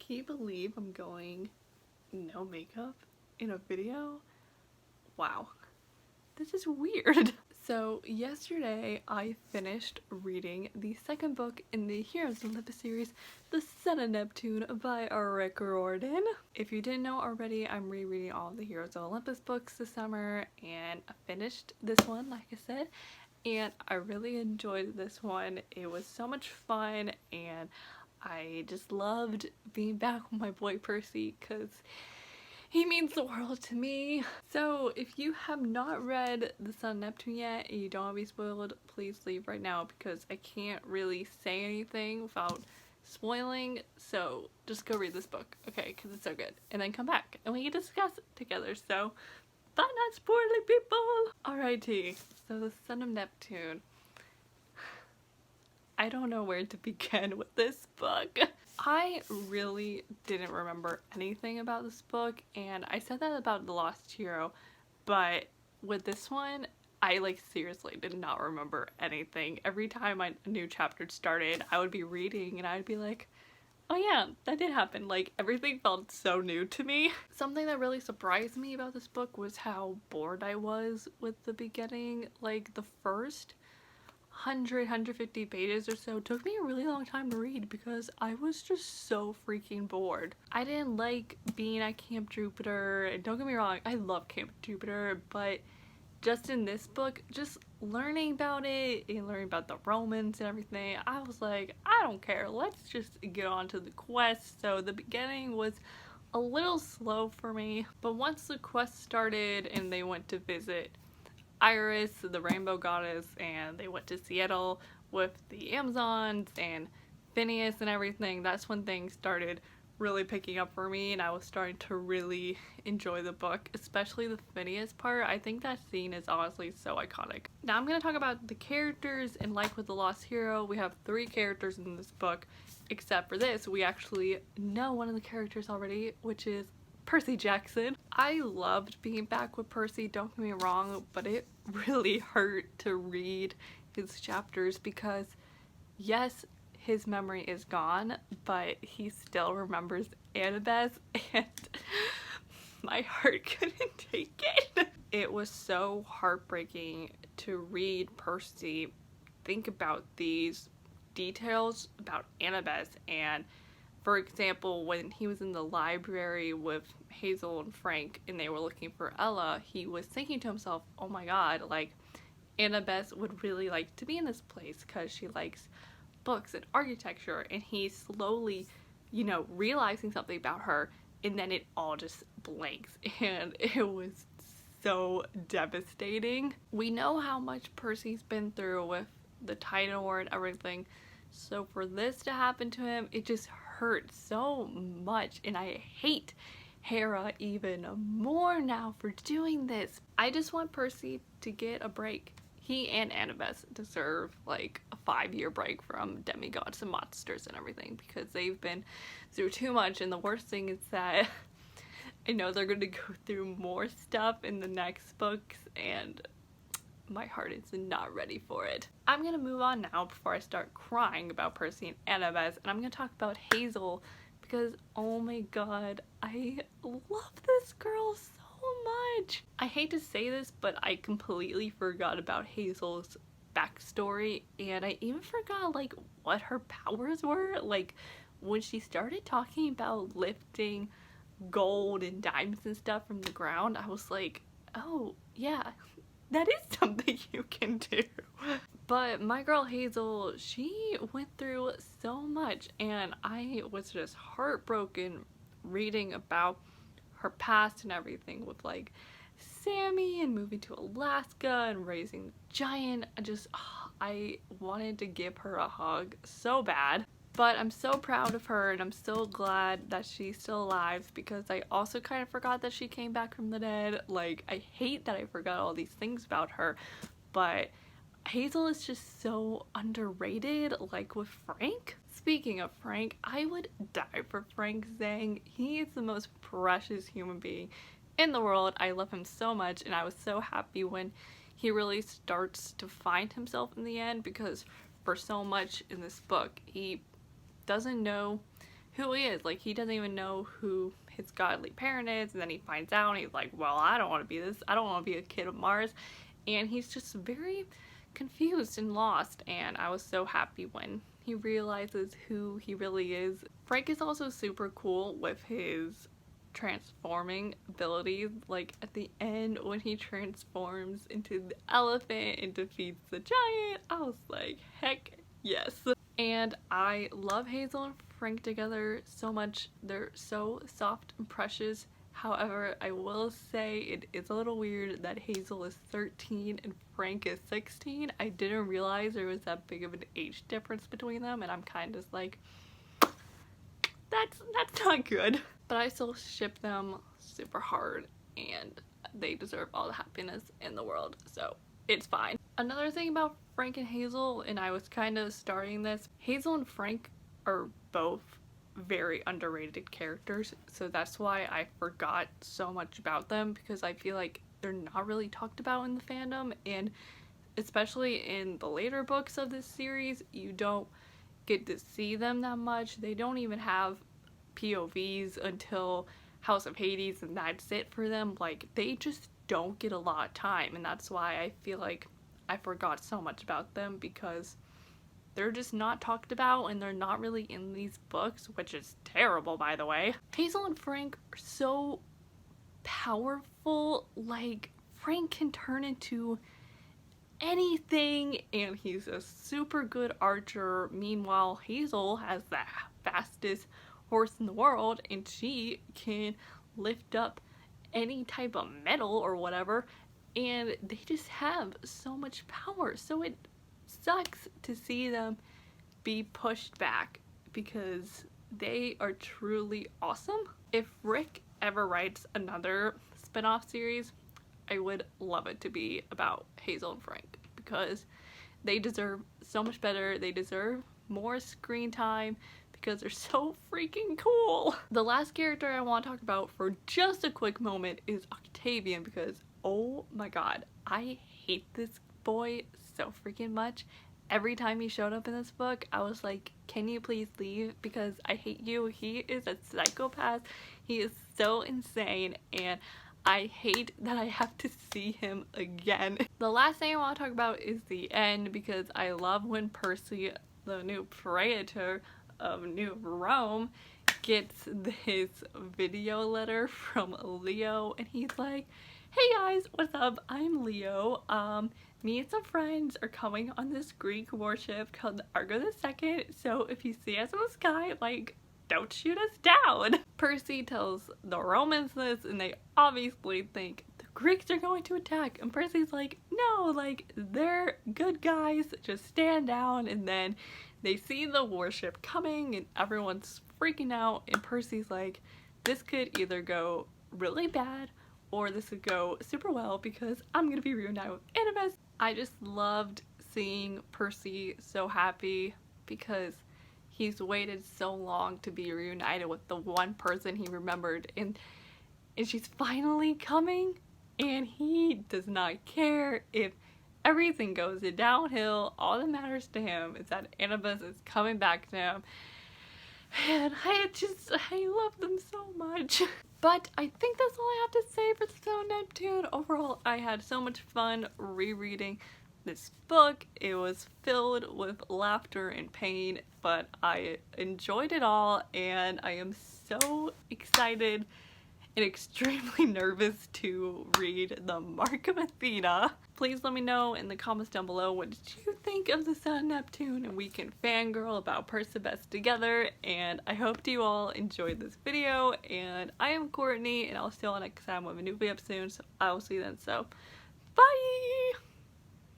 Can you believe I'm going no makeup in a video? Wow, this is weird. So yesterday I finished reading the second book in the Heroes of Olympus series, The Son of Neptune by Riordan. If you didn't know already, I'm rereading all the Heroes of Olympus books this summer, and I finished this one, like I said, and I really enjoyed this one. It was so much fun, and I just loved being back with my boy Percy because he means the world to me. So if you have not read The Son of Neptune yet and you don't want to be spoiled, please leave right now because I can't really say anything without spoiling. So just go read this book, okay, because it's so good. And then come back and we can discuss it together. So bye, not spoiling people. Alrighty, so The Son of Neptune. I don't know where to begin with this book. I really didn't remember anything about this book, and I said that about The Lost Hero, but with this one, I seriously did not remember anything. Every time a new chapter started, I would be reading and I'd be like, oh yeah, that did happen. Everything felt so new to me. Something that really surprised me about this book was how bored I was with the beginning. The first 150 pages or so took me a really long time to read because I was just so freaking bored. I didn't like being at Camp Jupiter, and don't get me wrong, I love Camp Jupiter, but just in this book, just learning about it and learning about the Romans and everything, I was like, I don't care, let's just get on to the quest. So the beginning was a little slow for me, but once the quest started and they went to visit Iris, the rainbow goddess, and they went to Seattle with the Amazons and Phineas and everything, that's when things started really picking up for me and I was starting to really enjoy the book, especially the Phineas part. I think that scene is honestly so iconic. Now I'm going to talk about the characters, and like with The Lost Hero, we have 3 characters in this book, except for this, we actually know one of the characters already, which is Percy Jackson. I loved being back with Percy, don't get me wrong, but it really hurt to read his chapters because yes, his memory is gone, but he still remembers Annabeth, and my heart couldn't take it. It was so heartbreaking to read Percy think about these details about Annabeth. And for example, when he was in the library with Hazel and Frank and they were looking for Ella, he was thinking to himself, oh my god, Annabeth would really like to be in this place because she likes books and architecture, and he's slowly, realizing something about her, and then it all just blanks, and it was so devastating. We know how much Percy's been through with the Titan War and everything, so for this to happen to him, it just hurt so much, and I hate Hera even more now for doing this. I just want Percy to get a break. He and Annabeth deserve a 5-year break from demigods and monsters and everything because they've been through too much, and the worst thing is that I know they're going to go through more stuff in the next books and my heart is not ready for it. I'm going to move on now before I start crying about Percy and Annabeth, and I'm going to talk about Hazel because oh my god, I love this girl so much. I hate to say this, but I completely forgot about Hazel's backstory, and I even forgot what her powers were. When she started talking about lifting gold and diamonds and stuff from the ground, I was like, oh yeah, that is something you can do. But my girl Hazel, she went through so much, and I was just heartbroken reading about her past and everything with Sammy and moving to Alaska and raising the giant. I wanted to give her a hug so bad. But I'm so proud of her, and I'm so glad that she's still alive because I also kind of forgot that she came back from the dead. I hate that I forgot all these things about her, but Hazel is just so underrated, with Frank. Speaking of Frank, I would die for Frank Zhang. He is the most precious human being in the world. I love him so much, and I was so happy when he really starts to find himself in the end because for so much in this book, he doesn't know who he is. Like, he doesn't even know who his godly parent is, and then he finds out and he's like, well, I don't want to be this. I don't want to be a kid of Mars. And he's just very confused and lost, and I was so happy when he realizes who he really is. Frank is also super cool with his transforming abilities. Like, at the end when he transforms into the elephant and defeats the giant, I was like, heck yes. And I love Hazel and Frank together so much. They're so soft and precious. However, I will say it is a little weird that Hazel is 13 and Frank is 16. I didn't realize there was that big of an age difference between them, and I'm kind of like, that's not good. But I still ship them super hard, and they deserve all the happiness in the world, so it's fine. Another thing about Frank and Hazel, and I was kind of starting this, Hazel and Frank are both very underrated characters, so that's why I forgot so much about them, because I feel like they're not really talked about in the fandom, and especially in the later books of this series, you don't get to see them that much. They don't even have POVs until House of Hades, and that's it for them. Like, they just don't get a lot of time, and that's why I feel like I forgot so much about them, because they're just not talked about and they're not really in these books, which is terrible, by the way. Hazel and Frank are so powerful. Like, Frank can turn into anything and he's a super good archer. Meanwhile, Hazel has the fastest horse in the world and she can lift up any type of metal or whatever, and they just have so much power. So it sucks to see them be pushed back because they are truly awesome. If Rick ever writes another spin-off series, I would love it to be about Hazel and Frank, because they deserve so much better. They deserve more screen time because they're so freaking cool. The last character I want to talk about for just a quick moment is Octavian, because oh my god, I hate this boy so freaking much. Every time he showed up in this book, I was like, can you please leave, because I hate you. He is a psychopath. He is so insane, and I hate that I have to see him again. The last thing I want to talk about is the end, because I love when Percy, the new praetor of New Rome, gets this video letter from Leo, and he's like, hey guys, what's up? I'm Leo. Me and some friends are coming on this Greek warship called the Argo II, so if you see us in the sky, like, don't shoot us down. Percy tells the Romans this, and they obviously think the Greeks are going to attack, and Percy's like, no, like, they're good guys, just stand down. And then they see the warship coming and everyone's freaking out, and Percy's like, this could either go really bad or this could go super well, because I'm gonna be reunited with Animus. I just loved seeing Percy so happy, because he's waited so long to be reunited with the one person he remembered, and she's finally coming, and he does not care if everything goes downhill. All that matters to him is that Animus is coming back to him, and I love them so much. But I think that's all I have to say for the show Neptune. Overall, I had so much fun rereading this book. It was filled with laughter and pain, but I enjoyed it all, and I am so excited and extremely nervous to read The Mark of Athena. Please let me know in the comments down below, what did you think of the Sun Neptune, and we can fangirl about Perseus together. And I hope you all enjoyed this video, and I am Courtney, and I'll see you all next time with a new video up soon, so I will see you then. So bye!